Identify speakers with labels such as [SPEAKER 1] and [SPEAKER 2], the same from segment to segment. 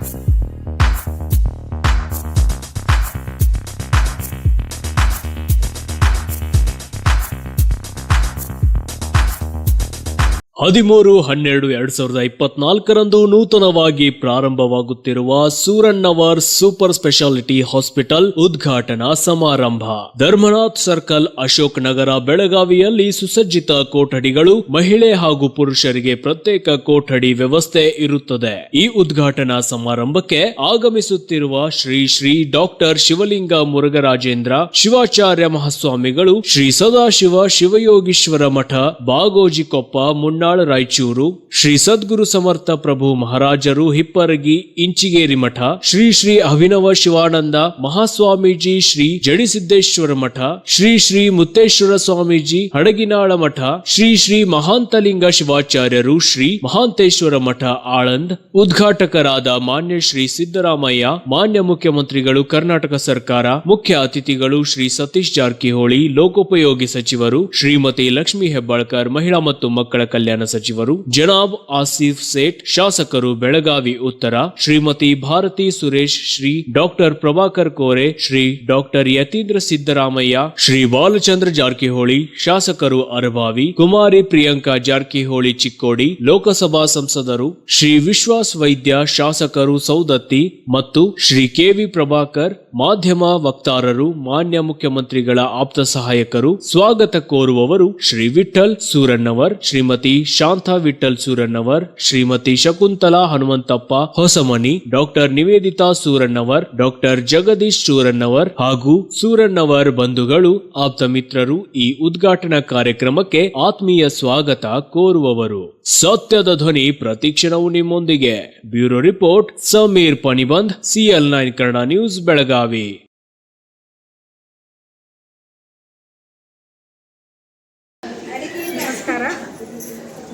[SPEAKER 1] 13/12/2024 ನೂತನವಾಗಿ ಪ್ರಾರಂಭವಾಗುತ್ತಿರುವ ಸೂರಣ್ಣವರ್ super speciality hospital ಉದ್ಘಾಟನಾ ಸಮಾರಂಭ ಧರ್ಮನಾಥ್ ಸರ್ಕಲ್, ಅಶೋಕ್ ನಗರ, ಬೆಳಗಾವಿಯಲ್ಲಿ ಸುಸಜ್ಜಿತ ಕೊಠಡಿಗಳು, ಮಹಿಳೆ ಹಾಗೂ ಪುರುಷರಿಗೆ ಪ್ರತ್ಯೇಕ ಕೊಠಡಿ ವ್ಯವಸ್ಥೆ ಇರುತ್ತದೆ. ಈ ಉದ್ಘಾಟನಾ ಸಮಾರಂಭಕ್ಕೆ ಆಗಮಿಸುತ್ತಿರುವ ಶ್ರೀ ಶ್ರೀ ಡಾಕ್ಟರ್ ಶಿವಲಿಂಗ ಮುರುಘರಾಜೇಂದ್ರ ಶಿವಾಚಾರ್ಯ ಮಹಾಸ್ವಾಮಿಗಳು, ಶ್ರೀ ಸದಾಶಿವ ಶಿವಯೋಗೀಶ್ವರ ಮಠ, ಬಾಗೋಜಿಕೊಪ್ಪ, ಮುನ್ನಾಳ್, ರಾಯಚೂರು, ಶ್ರೀ ಸದ್ಗುರು ಸಮರ್ಥ ಪ್ರಭು ಮಹಾರಾಜರು, ಹಿಪ್ಪರಗಿ, ಇಂಚಿಗೇರಿ ಮಠ, ಶ್ರೀ ಶ್ರೀ ಅಭಿನವ ಶಿವಾನಂದ ಮಹಾಸ್ವಾಮೀಜಿ, ಶ್ರೀ ಜಡಿಸಿದ್ದೇಶ್ವರ ಮಠ, ಶ್ರೀ ಶ್ರೀ ಮುತ್ತೇಶ್ವರ ಸ್ವಾಮೀಜಿ, ಹಡಗಿನಾಳ ಮಠ, ಶ್ರೀ ಶ್ರೀ ಮಹಾಂತಲಿಂಗ ಶಿವಾಚಾರ್ಯರು, ಶ್ರೀ ಮಹಾಂತೇಶ್ವರ ಮಠ, ಆಳಂದ್. ಉದ್ಘಾಟಕರಾದ ಮಾನ್ಯ ಶ್ರೀ ಸಿದ್ದರಾಮಯ್ಯ, ಮಾನ್ಯ ಮುಖ್ಯಮಂತ್ರಿಗಳು, ಕರ್ನಾಟಕ ಸರ್ಕಾರ. ಮುಖ್ಯ ಅತಿಥಿಗಳು ಶ್ರೀ ಸತೀಶ್ ಜಾರಕಿಹೊಳಿ, ಲೋಕೋಪಯೋಗಿ ಸಚಿವರು, ಶ್ರೀಮತಿ ಲಕ್ಷ್ಮೀ ಹೆಬ್ಬಾಳ್ಕರ್, ಮಹಿಳಾ ಮತ್ತು ಮಕ್ಕಳ ಕಲ್ಯಾಣ ಸಚಿವರು, ಜನಾಬ್ ಆಸಿಫ್ ಸೇಠ್, ಶಾಸಕರು, ಬೆಳಗಾವಿ ಉತ್ತರ, ಶ್ರೀಮತಿ ಭಾರತಿ ಸುರೇಶ್, ಶ್ರೀ ಡಾಕ್ಟರ್ ಪ್ರಭಾಕರ್ ಕೋರೆ, ಶ್ರೀ ಡಾಕ್ಟರ್ ಯತೀಂದ್ರ ಸಿದ್ದರಾಮಯ್ಯ, ಶ್ರೀ ಬಾಲಚಂದ್ರ ಜಾರಕಿಹೊಳಿ, ಶಾಸಕರು, ಅರಭಾವಿ, ಕುಮಾರಿ ಪ್ರಿಯಾಂಕಾ ಜಾರಕಿಹೊಳಿ ಚಿಕ್ಕೋಡಿ, ಲೋಕಸಭಾ ಸಂಸದರು, ಶ್ರೀ ವಿಶ್ವಾಸ್ ವೈದ್ಯ, ಶಾಸಕರು, ಸೌದತ್ತಿ ಮತ್ತು ಶ್ರೀ ಕೆವಿ ಪ್ರಭಾಕರ್, ಮಾಧ್ಯಮ ವಕ್ತಾರರು, ಮಾನ್ಯ ಮುಖ್ಯಮಂತ್ರಿಗಳ ಆಪ್ತ ಸಹಾಯಕರು. ಸ್ವಾಗತ ಕೋರುವವರು ಶ್ರೀ ವಿಠಲ್ ಸೂರಣ್ಣವರ್, ಶ್ರೀಮತಿ ಶಾಂತಾ ವಿಠಲ್ ಸೂರಣ್ಣವರ್, ಶ್ರೀಮತಿ ಶಕುಂತಲಾ ಹನುಮಂತಪ್ಪ ಹೊಸಮನಿ, ಡಾಕ್ಟರ್ ನಿವೇದಿತಾ ಸೂರಣ್ಣವರ್, ಡಾಕ್ಟರ್ ಜಗದೀಶ್ ಸೂರಣ್ಣವರ್ ಹಾಗೂ ಸೂರಣ್ಣವರ್ ಬಂಧುಗಳು, ಆಪ್ತ ಮಿತ್ರರು ಈ ಉದ್ಘಾಟನಾ ಕಾರ್ಯಕ್ರಮಕ್ಕೆ ಆತ್ಮೀಯ ಸ್ವಾಗತ ಕೋರುವವರು. ಸತ್ಯದ ಧ್ವನಿ ಪ್ರತಿಕ್ಷಣವು ನಿಮ್ಮೊಂದಿಗೆ. Bureau report Sameer Panibandh, CL9 Kannada news, Belagavi.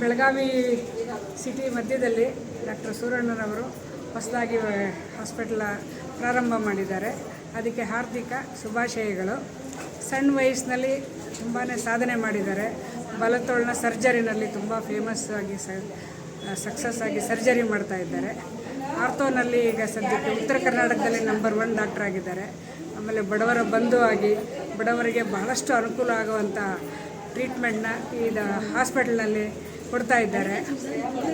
[SPEAKER 2] Belagavi city ಮಧ್ಯದಲ್ಲಿ ಡಾಕ್ಟರ್ ಸೂರಣ್ಣನವರು ಹೊಸದಾಗಿ ಹಾಸ್ಪಿಟಲ್ ಪ್ರಾರಂಭ ಮಾಡಿದ್ದಾರೆ. ಅದಕ್ಕೆ ಹಾರ್ದಿಕ ಶುಭಾಶಯಗಳು. ಸಣ್ಣ ವಯಸ್ಸಿನಲ್ಲಿ ತುಂಬಾ ಸಾಧನೆ ಮಾಡಿದ್ದಾರೆ. ಬಲತೋಳಿನ ಸರ್ಜರಿನಲ್ಲಿ ತುಂಬ ಫೇಮಸ್ ಆಗಿ ಸಕ್ಸಸ್ ಆಗಿ ಸರ್ಜರಿ ಮಾಡ್ತಾ ಇದ್ದಾರೆ. ಆರ್ಥೋನಲ್ಲಿ ಈಗ ಸದ್ಯಕ್ಕೆ ಉತ್ತರ ಕರ್ನಾಟಕದಲ್ಲಿ ನಂಬರ್ 1 ಡಾಕ್ಟರ್ ಆಗಿದ್ದಾರೆ. ಆಮೇಲೆ ಬಡವರ ಬಂಧು ಆಗಿ ಬಡವರಿಗೆ ಬಹಳಷ್ಟು ಅನುಕೂಲ ಆಗುವಂಥ ಟ್ರೀಟ್ಮೆಂಟ್ನ ಈ ಹಾಸ್ಪಿಟಲ್ನಲ್ಲಿ ಕೊಡ್ತಾ ಇದ್ದಾರೆ.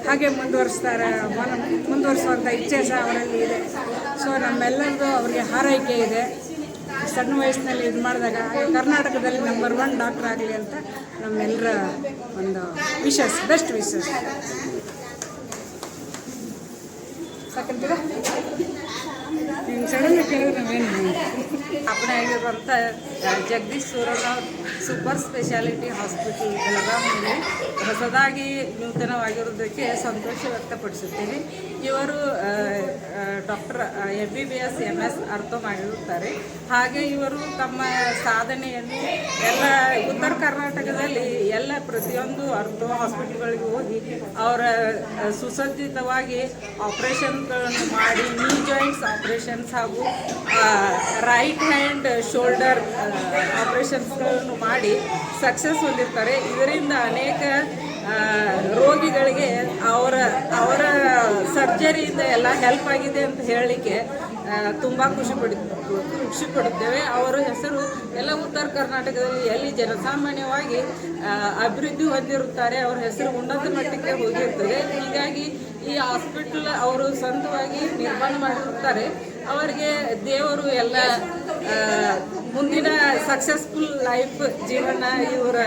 [SPEAKER 2] ಹಾಗೆ ಮುಂದುವರಿಸುವಂಥ ಇಚ್ಛೆ ಸಹ ಅವರಲ್ಲಿ ಇದೆ. ಸೊ ನಮ್ಮೆಲ್ಲರದು ಅವರಿಗೆ ಹಾರೈಕೆ ಇದೆ. ಸಣ್ಣ ವಯಸ್ಸಿನಲ್ಲಿ ಇದು ಮಾಡಿದಾಗ ಕರ್ನಾಟಕದಲ್ಲಿ ನಂಬರ್ 1 ಡಾಕ್ಟರ್ ಆಗಲಿ ಅಂತ ನಮ್ಮೆಲ್ಲರ ಒಂದು ವಿಶಸ್, ಬೆಸ್ಟ್ ವಿಶಸ್. ಸಾಕಂತೀರ ಸಡನ್ಲಿ ಕೇಳಿದ್ರೆ ನಾವೇನು
[SPEAKER 3] ಸ್ಥಾಪನೆ ಆಗಿರುವಂಥ Jagadish Suranna super speciality hospital ಬೆಳಗಾವಿಯಲ್ಲಿ ಹೊಸದಾಗಿ ನೂತನವಾಗಿರೋದಕ್ಕೆ ಸಂತೋಷ ವ್ಯಕ್ತಪಡಿಸುತ್ತೇನೆ. ಇವರು ಡಾಕ್ಟರ್ MBBS MS ಅರ್ಥೋ ಮಾಡಿರುತ್ತಾರೆ. ಹಾಗೆ ಇವರು ತಮ್ಮ ಸಾಧನೆಯನ್ನು ಎಲ್ಲ ಉತ್ತರ ಕರ್ನಾಟಕದಲ್ಲಿ ಪ್ರತಿಯೊಂದು ಅರ್ಥೋ ಹಾಸ್ಪಿಟಲ್ಗಳಿಗೆ ಹೋಗಿ ಅವರ ಸುಸಜ್ಜಿತವಾಗಿ ಆಪರೇಷನ್ಗಳನ್ನು ಮಾಡಿ, ನೀ ಜಾಯಿಂಟ್ಸ್ ಆಪರೇಷನ್ಸ್ ಹಾಗೂ ರೈಟ್ ಹ್ಯಾಂಡ್ ಶೋಲ್ಡರ್ ಆಪರೇಷನ್ಸ್ಗಳನ್ನು ಮಾಡಿ ಸಕ್ಸಸ್ ಹೊಂದಿರ್ತಾರೆ. ಇದರಿಂದ ಅನೇಕ ರೋಗಿಗಳಿಗೆ ಅವರ ಸರ್ಜರಿಯಿಂದ ಎಲ್ಲ ಹೆಲ್ಪ್ ಆಗಿದೆ ಅಂತ ಹೇಳಲಿಕ್ಕೆ ತುಂಬ ಖುಷಿ ಪಡುತ್ತೇವೆ. ಅವರ ಹೆಸರು ಎಲ್ಲ ಉತ್ತರ ಕರ್ನಾಟಕದಲ್ಲಿ ಎಲ್ಲಿ ಜನಸಾಮಾನ್ಯವಾಗಿ ಅಭಿವೃದ್ಧಿ ಹೊಂದಿರುತ್ತಾರೆ ಅವರ ಹೆಸರು ಉನ್ನತ ಮಟ್ಟಕ್ಕೆ ಹೋಗಿರ್ತದೆ. ಹೀಗಾಗಿ ಈ ಹಾಸ್ಪಿಟಲ್ ಅವರು ಸ್ವಂತವಾಗಿ ನಿರ್ಮಾಣ ಮಾಡಿರುತ್ತಾರೆ. ಅವರಿಗೆ ದೇವರು ಎಲ್ಲ ಮುಂದಿನ ಸಕ್ಸಸ್ಫುಲ್ ಲೈಫ್ ಜೀವನ ಇವರ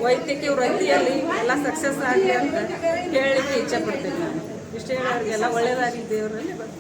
[SPEAKER 3] ವೈದ್ಯಕೀಯ ವೃತ್ತಿಯಲ್ಲಿ ಎಲ್ಲ ಸಕ್ಸಸ್ ಆಗಲಿ ಅಂತ ಹೇಳಲಿಕ್ಕೆ ಇಚ್ಛೆ ಪಡ್ತೇನೆ. ನಾನು ಇಷ್ಟೇ ಅವರಿಗೆಲ್ಲ ಒಳ್ಳೆಯದಾಗಿ ದೇವರಲ್ಲಿ ಬರ್ತೀನಿ.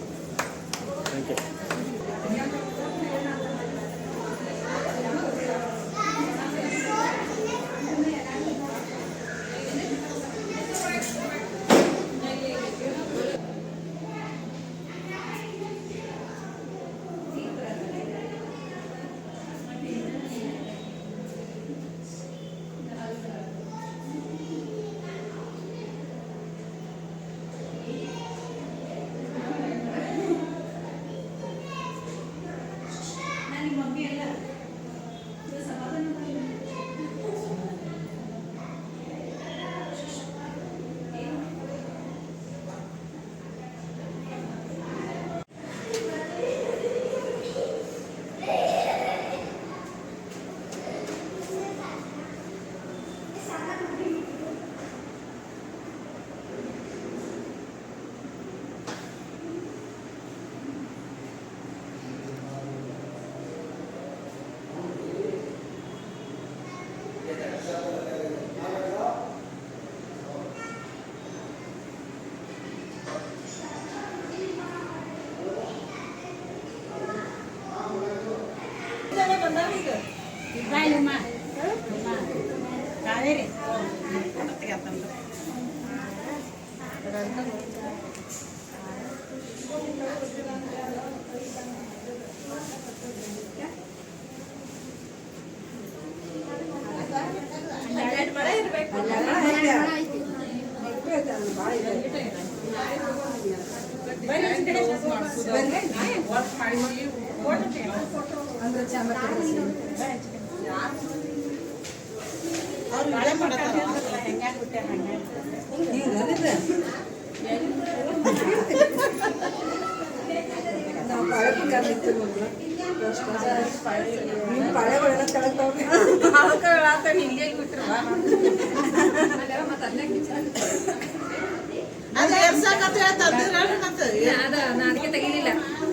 [SPEAKER 2] ಅದಕ್ಕೆ ತೆಗಿಲಿಲ್ಲ.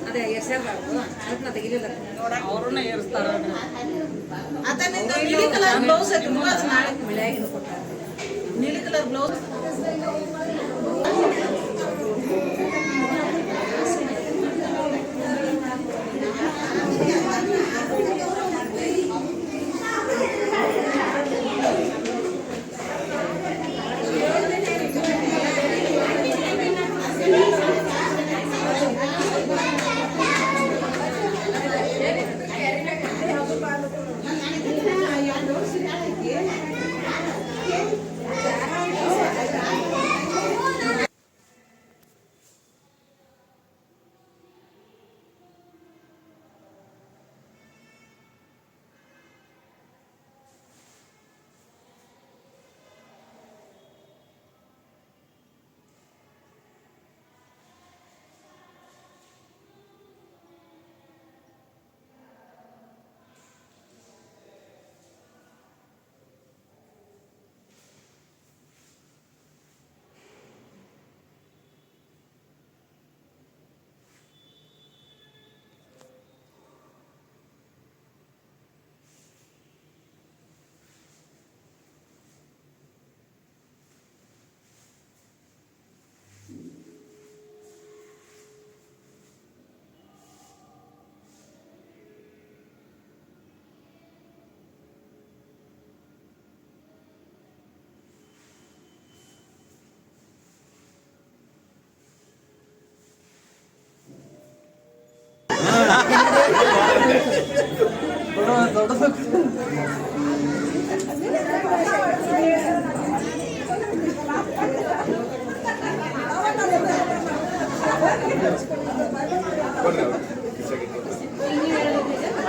[SPEAKER 2] ಅದೇ ಅದನ್ನ ತೆಗಿಲಿಲ್ಲ.
[SPEAKER 3] ಅವ್ರನ್ನ ಏರಿಸ್ತಾರ.
[SPEAKER 2] ನೀಲಿ ಕಲರ್ ಬ್ಲೌಸ್ ನೀಲಿ ಕಲರ್ ಬ್ಲೌಸ್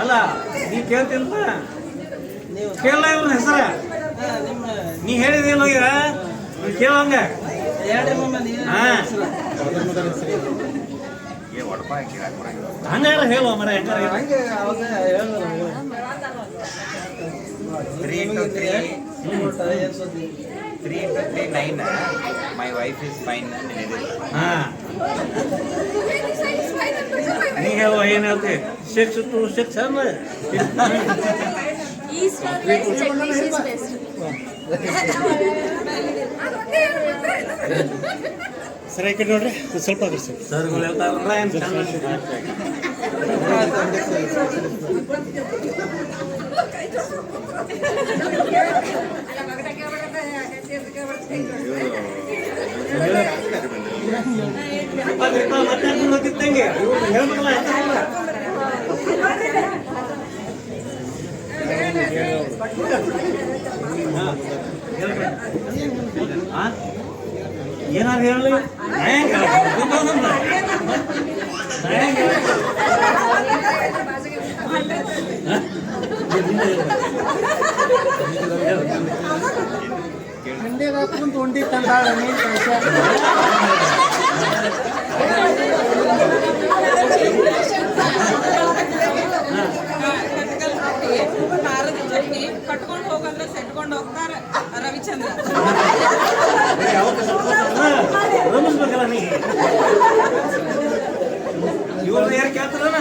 [SPEAKER 4] ಅಲ್ಲ ನೀ ಕೇಳ್ತಿಲ್ಲ ಕೇಳಲ್ಲ ಇವ್ರ ಹೆಸರ ನೀ ಹೇಳಿದೇನು ಈಗ ಕೇಳಂಗ ಹಂಗಾರ ಹೇಳುವ ಮರ ಹೆಂಗಾರ
[SPEAKER 5] 3 into 3 9. My wife is fine.
[SPEAKER 4] ನೀ ಹೇಳುವ ಏನ್ ಹೇಳ್ತಿ 6 to 6 ಅಲ್ಲ
[SPEAKER 6] East or west, Jagdish is best.
[SPEAKER 7] ಸರಿ ಕಡೆ ನೋಡ್ರಿ ಸ್ವಲ್ಪ ಅದ್ರ ಸರ್
[SPEAKER 4] ಸರ್ಗಳು ಹೇಳ್ತಾರಲ್ಲ ಏನ್ ಮತ್ತೆ ಹೇಳ್ಬೇಕಲ್ಲ ಏನಾದ್ರು ಹೇಳಿ
[SPEAKER 7] ತೊಂಡಿ ತಂದಾಳ
[SPEAKER 3] ಖಾರದ ಚಟ್ನಿ ಕಟ್ಕೊಂಡು ಹೋಗಂದ್ರೆ ಸೆಟ್ಕೊಂಡು ಹೋಗ್ತಾರ ರವಿಚಂದ್ರ.
[SPEAKER 4] ರಮಿಸ್ಬೇಕಲ್ಲ ನೀ ಇವ್ರನ್ನ ಯಾರು ಕೇಳ್ತಾರನ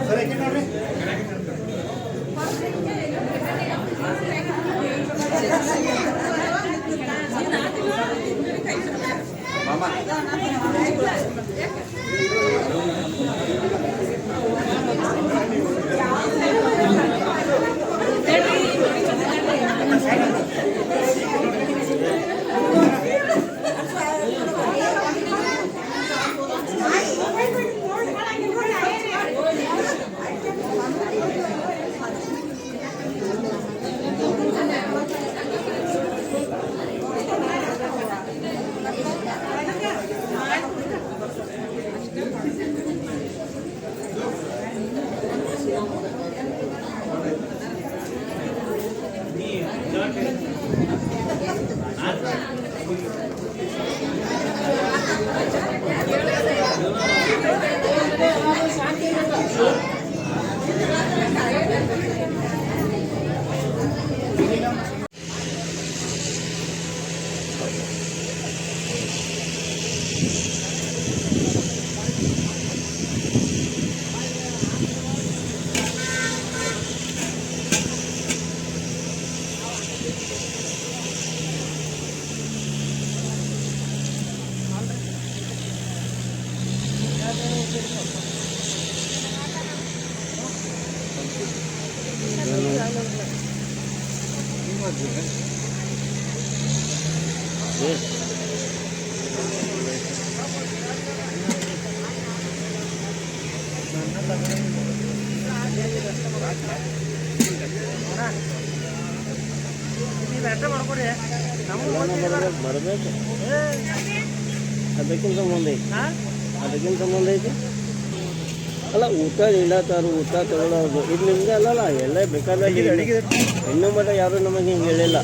[SPEAKER 7] ಸರ್ ಈ ಕಡೆ ನೋಡ್ರಿ.
[SPEAKER 8] ಬರಬೇಕು ಅದಕ್ಕಿಂತ ಮುಂದೆ ಐತಿ ಅಲ್ಲ ಊಟ ನೀಡತ್ತಾರು ಊಟ ತಗೊಳ್ಳೋದು ಇದು ನಿಮ್ಗೆ ಅಲ್ಲಲ್ಲ ಎಲ್ಲ ಬೇಕಾದ್ರೆ ಇನ್ನೂ ಮಟ್ಟ ಯಾರು ನಮಗೆ ಹಿಂಗೆ ಹೇಳಿಲ್ಲ.